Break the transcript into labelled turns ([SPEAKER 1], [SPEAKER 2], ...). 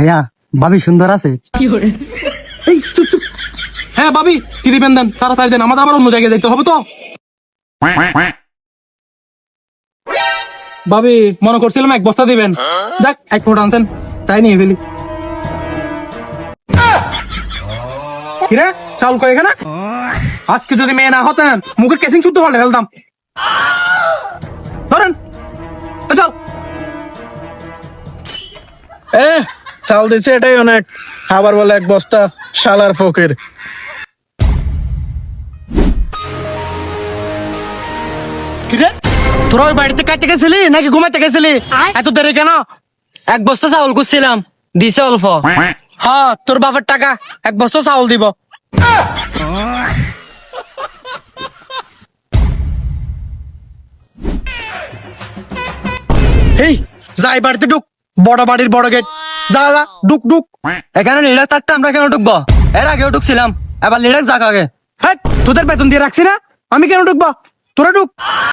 [SPEAKER 1] ভাইয়া ভাবি সুন্দর আছে।
[SPEAKER 2] এই চুপ চুপ। হ্যাঁ ভাবি, কি দিবেন দেন, তাড়াতাড়ি দেন, আমাদের আবার অন্য জায়গায় যেতে হবে তো। ভাবি মনে করছিলাম এক বস্তা দিবেন, যাক এক ফুট আনছেন, তাই নিয়ে ফেলি। কিরে চাউল কয় এখানে? আজকে যদি মেয়ে না হতেন মুখের কেসিং শুদ্ধ পাল্টে ফেলতাম। ধরেন চল।
[SPEAKER 3] চাল দিচ্ছে এটাই অনেক, আবার বলে এক বস্তা, শালার ফকির।
[SPEAKER 1] কিরে তোরা ওই বাড়িতে কাটতে গেছিলি নাকি ঘুমাইতে গেছিলি? এত দেরি কেন? এক বস্তা চাউল করছিলাম, দিছে অল্প। হ্যাঁ তোর বাপের টাকা, এক বস্তা চাউল দিব।
[SPEAKER 3] এই যাই বাড়িতে ঢুক, বড় বাড়ির বড় গেট, যা যা ঢুক ঢুক।
[SPEAKER 1] এখানে লিডার থাকতে আমরা কেন ঢুকবো? এর আগেও ঢুকছিলাম, এবার লিডার যাক আগে।
[SPEAKER 3] হ্যাঁ তোদের বেতন দিয়ে রাখছি না, আমি কেন ঢুকবো? তোরা ঢুক।